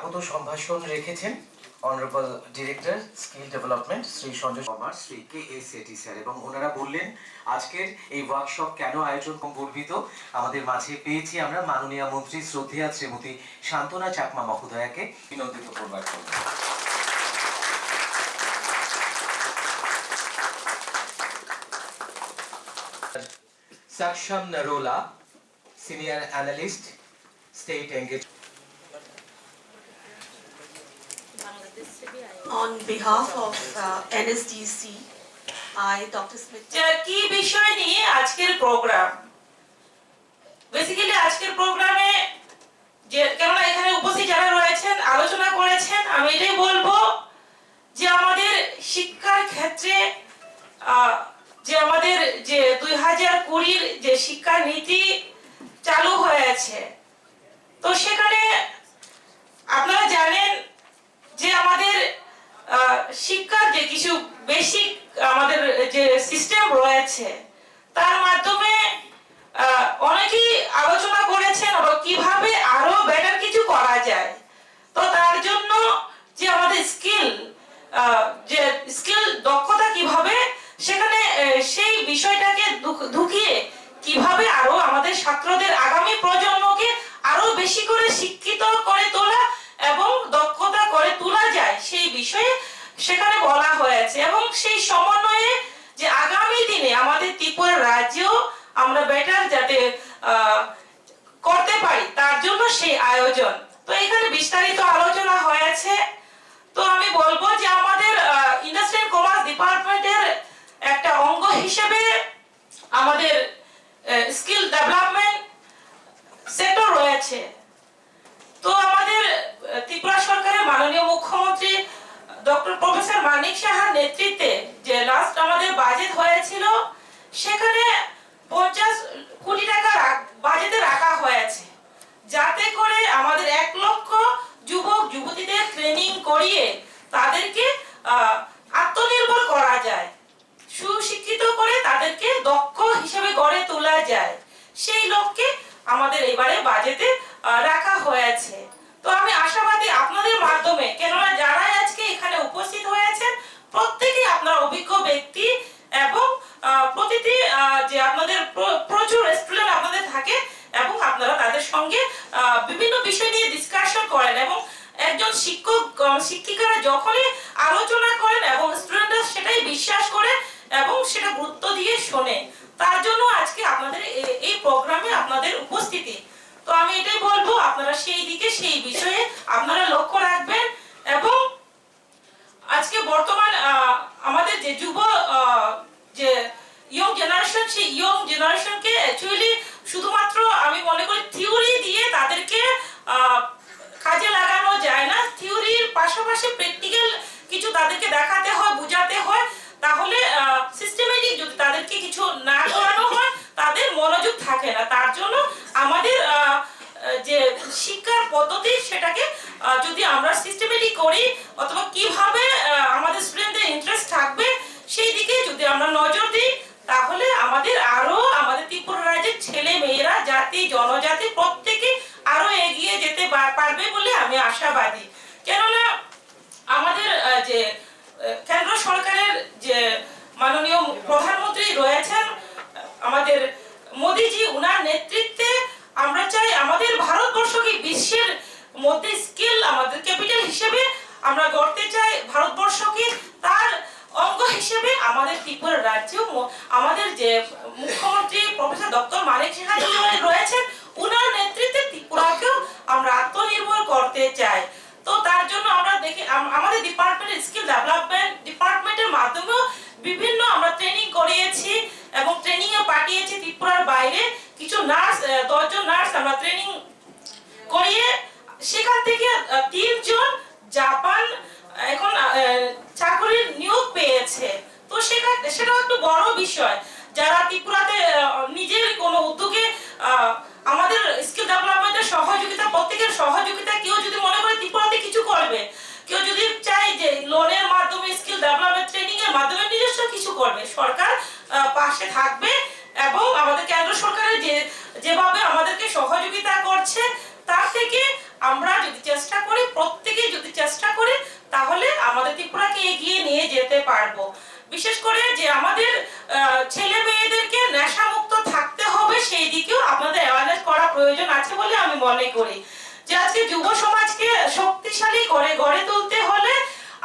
স্বাগত সম্ভাষণ রেখেছেন honourable director skill development Shri Sanjay Kumar Shri K S. Shetty sir, এবং ওনারা বললেন আজকের এই ওয়ার্কশপ কেন আয়োজন গর্বিত আমাদের মাঝে পেয়েছি আমরা মাননীয় মন্ত্রী শ্রদ্ধেয়া শ্রীমতী শান্তনা চাকমা মহোদয়াকে বিনন্দিত করবার জন্য। Saksham Narola, Senior Analyst, State Engagement. On behalf of NSDC, I, Dr. Smith. কি বিষয় নিয়ে আজকের প্রোগ্রাম? বেসিক্যালি আজকের প্রোগ্রামে যে কেননা এখানে উপস্থিত যারা রয়েছেন আলোচনা করেছেন, আমি এটাই বলবো যে আমাদের শিক্ষার ক্ষেত্রে যে আমাদের যে 2020-র যে শিক্ষা নীতি চালু হয়েছে, তো সেখানে আপনারা জানেন যে আমাদের শিক্ষার যে কিছু বেসিক আমাদের যে সিস্টেম রয়েছে তার মাধ্যমে অনেকেই আলোচনা করেছেন কিভাবে আরো বেটার কিছু করা যায়। তো তার জন্য যে আমাদের স্কিল দক্ষতা কিভাবে সেখানে সেই বিষয়টাকে ঢুকিয়ে কিভাবে আরো আমাদের ছাত্রদের আগামী প্রজন্মকে আরো বেশি করে শিক্ষিত করে তোলা এবং দক্ষতা করে তোলা যায় সেই বিষয়ে সেখানে বলা হয়েছে, এবং সেই সমন্বয়ে যে আগামী দিনে আমাদের ত্রিপুরা রাজ্যেও আমরা বেটার যাতে করতে পারি তার জন্য সেই আয়োজন। তো এখানে বিস্তারিত আলোচনা হয়েছে। তো আমি বলবো যে আমাদের ইন্ডাস্ট্রি এন্ড কমার্স ডিপার্টমেন্টের একটা অঙ্গ হিসেবে আমাদের স্কিল ডেভেলপমেন্ট সেক্টর রয়েছে। তো আমাদের ত্রিপুরা সরকারের মাননীয় মুখ্যমন্ত্রী ডক্টর প্রফেসর মানিক সাহার নেতৃত্বে যে লাস্ট আমাদের বাজেট হয়েছিল সেখানে 50 কোটি টাকা বাজেটে রাখা হয়েছে, যাতে করে আমাদের 1 লক্ষ যুবক যুবতীদের ট্রেনিং করিয়ে তাদেরকে আত্মনির্ভর করা যায়, সুশিক্ষিত করে তাদেরকে দক্ষ হিসেবে গড়ে তোলা যায়, সেই লক্ষ্যে আমাদের এবারে বাজেটে রাখা হয়েছে। তো আমি আশাবাদী আপনাদের মাধ্যমে, কেননা যারা আজকে এখানে উপস্থিত হয়েছেন প্রত্যেকেই আপনারা অভিজ্ঞ ব্যক্তি এবং প্রতিটি যে আপনাদের প্রচুর স্টুডেন্ট আপনাদের থাকে এবং আপনারা তাদের সঙ্গে বিভিন্ন বিষয় নিয়ে ডিসকাশন করেন, এবং একজন শিক্ষক শিক্ষিকারা যখনই আলোচনা করেন এবং স্টুডেন্টরা সেটাই বিশ্বাস করে এবং সেটা গুরুত্ব দিয়ে শোনে, তার জন্য আজকে আপনাদের এই প্রোগ্রামে আপনাদের উপস্থিতি। তো আমি এটাই বলবো আপনারা সেই দিকে সেই বিষয়ে আপনারা লক্ষ্য রাখবেন, এবং আজকে বর্তমান আমাদের যে যুব যে ইয়ং জেনারেশন, সেই ইয়ং জেনারেশনকে অ্যাকচুয়ালি শুধুমাত্র আমি মনে করি থিওরি দিয়ে তাদেরকে কাজে লাগানো যায় না, থিওরির পাশাপাশি প্র্যাকটিক্যাল কিছু তাদেরকে দেখাতে হয়, বোঝাতে হয়, তাহলে সিস্টেমেটিক যদি তাদেরকে কিছু না করানো হয় তাদের মনোযোগ থাকে না। তার জন্য আমাদের যে শিক্ষার পদ্ধতি সেটাকে যদি আমরা সিস্টেমেটিক করি অথবা কিভাবে আমাদের স্টুডেন্টদের ইন্টারেস্ট থাকবে সেই দিকে যদি আমরা নজর দিই, তাহলে আমাদের ত্রিপুরা রাজ্যের ছেলে মেয়েরা জাতি জনজাতি প্রত্যেকে আরো এগিয়ে যেতে পারবে বলে আমি আশাবাদী। কেননা আমাদের যে কেন্দ্র সরকারের যে মাননীয় প্রধানমন্ত্রী রয়েছেন আমাদের মোদিজি, উনার নেতৃত্বে আমরা চাই আমাদের ভারতবর্ষকে বিশ্বের মধ্যে স্কিল আমাদের ক্যাপিটাল হিসেবে আমরা গড়তে চাই ভারতবর্ষকে। তার অঙ্গ হিসেবে আমাদের ত্রিপুরা রাজ্য আমাদের যে মুখ্যমন্ত্রী প্রফেসর ডক্টর মানিক সাহা রয়েছেন, উনার নেতৃত্বে ত্রিপুরাকেও আমরা আত্মনির্ভর করতে চাই। তো তার জন্য আমরা দেখি আমাদের ডিপার্টমেন্টের স্কিল ডেভেলপমেন্ট ডিপার্টমেন্টের মাধ্যমেও বিভিন্ন আমরা ট্রেনিং করিয়েছি এবং ট্রেনিং এ পাঠিয়েছি ত্রিপুরার বাইরে কিছু নার্স, 10 জন নার্স আমরা ট্রেনিং করিয়ে সেখান থেকে 3 জন জাপান এখন চাকরির নিয়োগ পেয়েছে। তো সেটাও একটু বড় বিষয়। যারা ত্রিপুরাতে নিজের কোনো উদ্যোগে আমাদের স্কিল ডেভেলপমেন্টের সহযোগিতা, প্রত্যেকের সহযোগিতা, কেউ যদি মনে করে ত্রিপুরাতে কিছু করবে, কেউ যদি চাই যে লোনের মাধ্যমে স্কিল ডেভেলপমেন্ট ট্রেনিং এর মাধ্যমে নিজস্ব কিছু করবে, সরকার পাশে থাকবে। এবং আমাদের কেন্দ্র সরকারের যেভাবে আমাদেরকে সহযোগিতা করছে তার থেকে আমরা যদি চেষ্টা করি, প্রত্যেকেই যদি চেষ্টা করি, তাহলে আমাদের ত্রিপুরাকে এগিয়ে নিয়ে যেতে পারবো। বিশেষ করে যে আমাদের ছেলে মেয়েদেরকে নেশামুক্ত থাকতে হবে, সেই দিকেও আপনাদের অ্যাওয়ারনেস করা প্রয়োজন আছে বলে আমি মনে করি। যে আজকে যুব সমাজকে শক্তিশালী করে গড়ে তুলতে হলে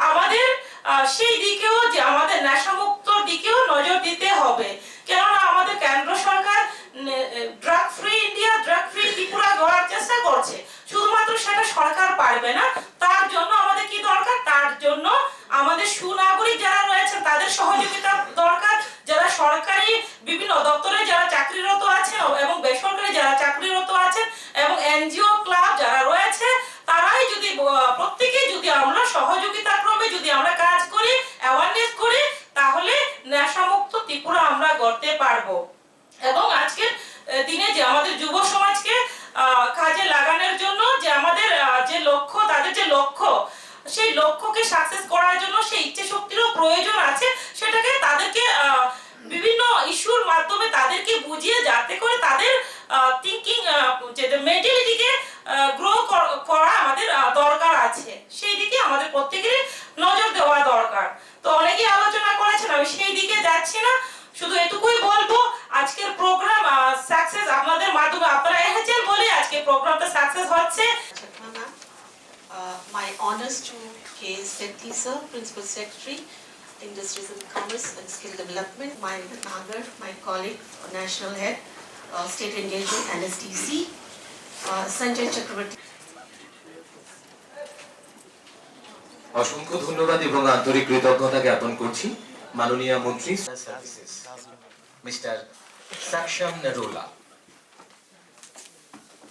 আমাদের সেই দিকেও, যে আমাদের নেশামুক্তর দিকেও নজর দিতে হবে। কেননা আমাদের কেন্দ্র সরকার drug free India, drug free Tripura গড়ার চেষ্টা করছে। শুধুমাত্র সেটা সরকার পারবে না, তার জন্য আমাদের কি দরকার? তার জন্য আমাদের সুনাগরিক যারা রয়েছে তাদের সহযোগিতা দরকার। যারা সরকারি বিভিন্ন দপ্তরে যারা চাকরিরত আছেন এবং বেসরকারি যারা চাকরিরত আছেন এবং এনজিও ক্লাব যারা রয়েছে, তারাই যদি প্রত্যেকেই যদি আমরা সহযোগিতা ক্রমে যদি আমরা কাজ করি, অ্যাওয়ারনেস করি, তাহলে নেশামুক্ত ত্রিপুরা আমরা গড়তে পারবো। এবং আজকের দিনে যে আমাদের যুব সমাজকে কাজে লাগানোর জন্য যে আমাদের যে লক্ষ্য, তাদের যে লক্ষ্য, সেই লক্ষ্যকে সাকসেস করার জন্য সেই ইচ্ছে শক্তিরও প্রয়োজন আছে। সেটাকে তাদেরকে বিভিন্ন ইস্যুর মাধ্যমে তাদেরকে বুঝিয়ে, যাতে করে তাদের থিঙ্কিং যে মেন্টালিটিকে গ্রো করা আমাদের দরকার আছে। সেই দিকে আমাদের প্রত্যেকেরই নজর দেওয়া দরকার। তো অনেকেই আলোচনা করেছেন, আমি সেই দিকে যাচ্ছি না, শুধু এটুকুই বলবো আজকের প্রোগ্রাম সাকসেস আপনাদের মাধ্যমে, আপনারা এসেছেন বলে আজকে প্রোগ্রামটা সাকসেস হচ্ছে। My honors to K.A. Sethi sir, Principal Secretary, Industries and Commerce and Skill Development, my Nagar, my colleague, National Head, State Engagement, NSDC, Sanjay Chakravarti. অসংখ্য ধন্যবাদ এবং আন্তরিক কৃতজ্ঞতা জ্ঞাপন করছি মাননীয় মন্ত্রী সার্ভিসেস মিস্টার সাকশাম নারোলা।